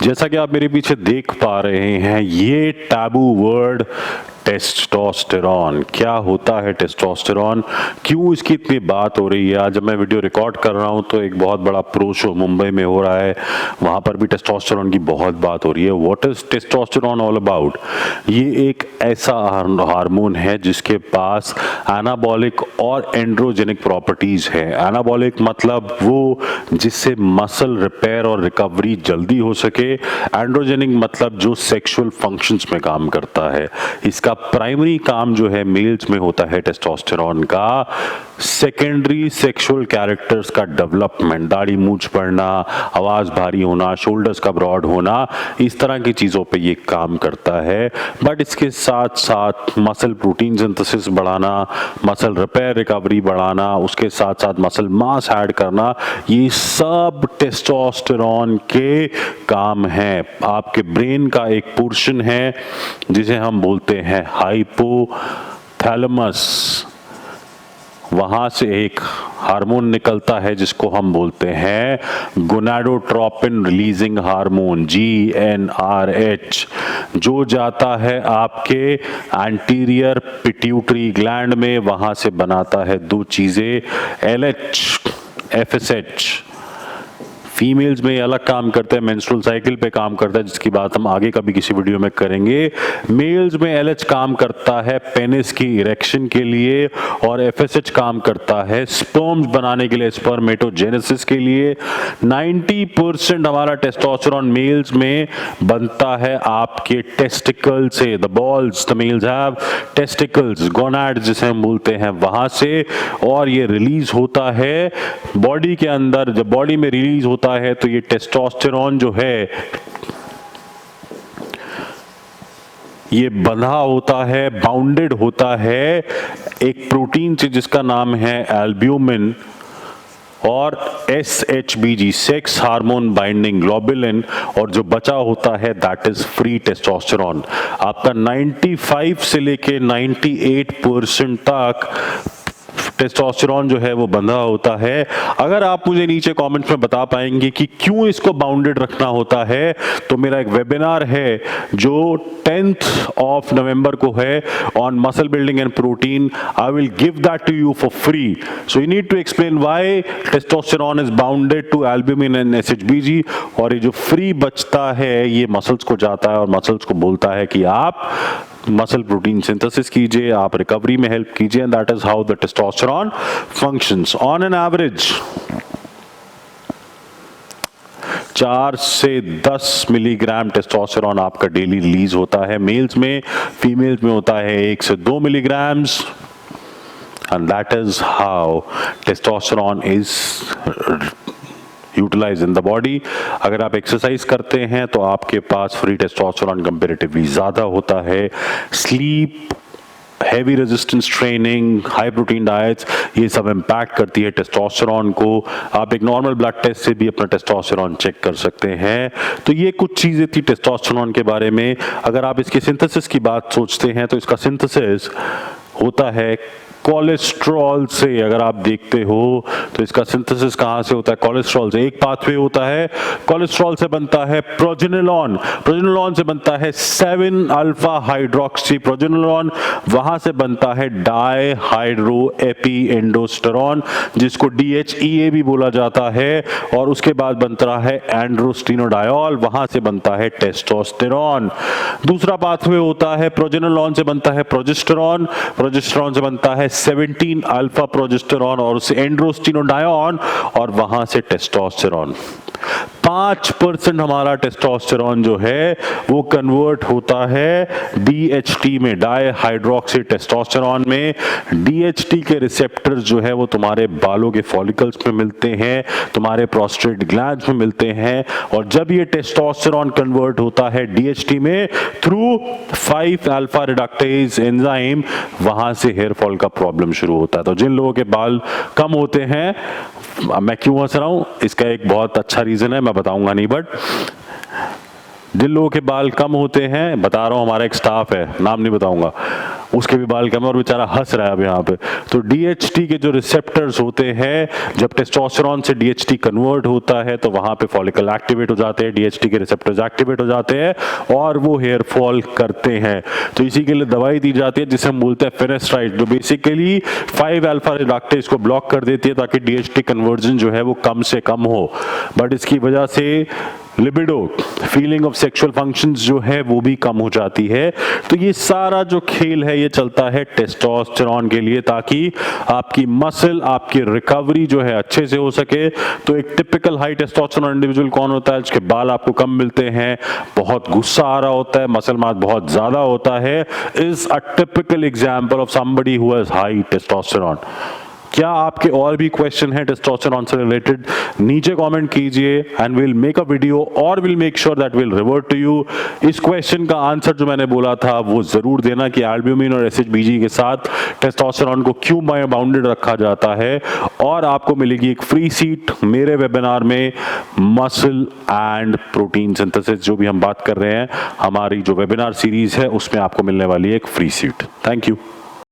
जैसा कि आप मेरे पीछे देख पा रहे हैं, ये टैबू वर्ड टेस्टोस्टेरॉन। क्या होता है टेस्टोस्टेरॉन, क्यों इसकी इतनी बात हो रही है? आज जब मैं वीडियो रिकॉर्ड कर रहा हूं तो एक बहुत बड़ा प्रो शो मुंबई में हो रहा है, वहां पर भी टेस्टोस्टेरॉन की बहुत बात हो रही है। What is testosterone all about? ये एक ऐसा हार्मोन है जिसके पास एनाबॉलिक और एंड्रोजेनिक प्रॉपर्टीज है। एनाबॉलिक मतलब वो जिससे मसल रिपेयर और रिकवरी जल्दी हो सके। एंड्रोजेनिक मतलब जो सेक्सुअल फंक्शंस में काम करता है। इसका प्राइमरी काम जो है मेल्स में होता है टेस्टोस्टेरॉन का सेकेंडरी सेक्सुअल कैरेक्टर्स का डेवलपमेंट, दाढ़ी मूंछ पड़ना, आवाज भारी होना, शोल्डर्स का ब्रॉड होना, इस तरह की चीजों पे ये काम करता है। बट इसके साथ साथ मसल प्रोटीन सिंथेसिस बढ़ाना, मसल रिपेयर रिकवरी बढ़ाना, उसके साथ साथ मसल मास ऐड करना, ये सब टेस्टोस्टेरॉन के काम हैं। आपके ब्रेन का एक पोर्शन है जिसे हम बोलते हैं हाइपोथैलेमस, वहां से एक हार्मोन निकलता है जिसको हम बोलते हैं गोनाडोट्रोपिन रिलीजिंग हार्मोन GnRH, जो जाता है आपके एंटीरियर पिट्यूटरी ग्लैंड में। वहां से बनाता है दो चीजें, LH FSH। फीमेल्स में अलग काम करता है, मेंस्ट्रुअल साइकिल पे काम करता है, जिसकी बात हम आगे कभी किसी वीडियो में करेंगे। मेल्स में LH काम करता है पेनिस की इरेक्शन के लिए, और FSH काम करता है स्पर्म्स बनाने के लिए, स्पर्मेटोजेनेसिस के लिए। 90% हमारा टेस्टोस्टेरॉन मेल्स में बनता है आपके टेस्टिकल से। The balls the mails have testicles, gonad जिसे हम बोलते हैं, वहां से। और ये रिलीज होता है बॉडी के अंदर। जब बॉडी में रिलीज होता है तो ये टेस्टोस्टेरॉन जो है ये बंधा होता है, बाउंडेड होता है एक प्रोटीन से जिसका नाम है एल्ब्यूमिन, और SHBG sex hormone binding globulin, और जो बचा होता है दैट इज फ्री टेस्टोस्टेरॉन। आपका 95 से लेके 98% तक टेस्टोस्टेरॉन जो है वो बंधा होता है। अगर आप मुझे नीचे कमेंट्स में बता पाएंगे कि क्यों इसको बाउंडेड रखना होता है, तो मेरा एक वेबिनार है जो 10th of November को है on muscle building and protein. I will give that to you for free. So you need to explain why testosterone is bounded to albumin and SHBG। और ये जो फ्री बचता है ये मसल्स को जाता है और मसल्स को बोलता है कि आप मसल प्रोटीन सिंथेसिस कीजिए, आप रिकवरी में हेल्प कीजिए, and that is how the testosterone functions. On an average 4 से 10 मिलीग्राम टेस्टोस्टेरॉन आपका डेली रिलीज होता है मेल्स में। फीमेल्स में होता है 1 से 2 milligrams, and that is how testosterone is utilize in the body. अगर आप एक्सरसाइज करते हैं तो आपके पास फ्री टेस्टोस्टेरॉन कंपैरेटिवली ज्यादा होता है। Sleep, heavy resistance training, high protein diets, ये सब इम्पैक्ट करती है टेस्टोस्टेरॉन को। आप एक नॉर्मल ब्लड टेस्ट से भी अपना टेस्टोस्टेरॉन चेक कर सकते हैं। तो ये कुछ चीजें थी टेस्टोस्टेरॉन के बारे में। अगर आप इसके सिंथेसिस की बात सोचते हैं तो इसका सिंथेसिस होता है कोलेस्ट्रॉल से। अगर आप देखते हो तो इसका सिंथेसिस कहां से होता है? कोलेस्ट्रॉल से। एक पाथवे होता है, कोलेस्ट्रॉल से बनता है प्रोजेनिलॉन, प्रोजेनिलॉन से बनता है 7 अल्फा हाइड्रोक्सी प्रोजेनिलॉन, वहां से बनता है डाई हाइड्रो एपी एंडोस्टेरॉन जिसको DHEA भी बोला जाता है, और उसके बाद बनता है एंड्रोस्टेनोडायोल, वहां से बनता है टेस्टोस्टेरॉन। दूसरा पाथवे होता है प्रोजेनिलॉन से बनता है प्रोजेस्टेरॉन, प्रोजेस्टेरॉन से बनता है 17 अल्फा प्रोजेस्टेरॉन, और उससे एंड्रोस्टेनोडायोन, और वहां से टेस्टोस्टेरॉन। 5% हमारा टेस्टोस्टेरॉन जो है वो कन्वर्ट होता है DHT में, डाई हाइड्रोक्सी टेस्टोस्टेरॉन में। DHT के रिसेप्टर्स जो है वो तुम्हारे बालों के फॉलिकल्स में मिलते हैं, तुम्हारे प्रोस्टेट ग्लैंड्स में मिलते हैं, और जब ये टेस्टोस्टेरॉन कन्वर्ट होता है DHT में थ्रू 5 अल्फा रिडक्टेज एंजाइम, वहां से हेयर फॉल का प्रॉब्लम शुरू होता है। तो जिन लोगों के बाल कम होते हैं, मैं क्यों हंस रहा हूं, इसका एक बहुत अच्छा रीजन है, मैं बताऊंगा नहीं, बट जिन लोगों के बाल कम होते हैं, बता रहा हूँ, हमारा एक स्टाफ है, नाम नहीं बताऊंगा, उसके भी बाल कम है और बेचारा हंस रहा है अब यहाँ पे। तो DHT के जो रिसेप्टर्स होते हैं, जब टेस्टोस्टेरोन से DHT कन्वर्ट होता है तो वहां पे फॉलिकल एक्टिवेट हो जाते हैं, DHT के रिसेप्टर्स एक्टिवेट हो जाते हैं और वो हेयर फॉल करते हैं। तो इसी के लिए दवाई दी जाती है जिसे हम बोलते हैं फिनेस्ट्राइड, जो बेसिकली 5-अल्फा रिडक्टेज को ब्लॉक कर देती है ताकि DHT कन्वर्जन जो है वो कम से कम हो। बट इसकी वजह से libido, feeling of sexual functions जो है वो भी कम हो जाती है। तो ये सारा जो खेल है ये चलता है टेस्टोस्टेरोन के लिए, ताकि आपकी मसल, आपकी रिकवरी जो है अच्छे से हो सके। तो एक टिपिकल हाई टेस्टोस्टेरोन इंडिविजुअल कौन होता है? जिसके बाल आपको कम मिलते हैं, बहुत गुस्सा आ रहा होता है, मसल मास बहुत ज्यादा होता है, is a typical example of somebody who has high testosterone. क्या आपके और भी क्वेश्चन है टेस्टोस्टेरोन से रिलेटेड? नीचे कमेंट कीजिए and will make a video और will make sure that will revert to you. इस क्वेश्चन का आंसर जो मैंने बोला था वो जरूर देना कि एल्ब्यूमिन और SHBG के साथ टेस्टोस्टेरोन को क्यों बाउंडेड रखा जाता है। और आपको मिलेगी एक फ्री सीट मेरे वेबिनार में, मसल एंड प्रोटीन सिंथेसिस, जो भी हम बात कर रहे हैं, हमारी जो वेबिनार सीरीज है उसमें आपको मिलने वाली है एक फ्री सीट। Thank you.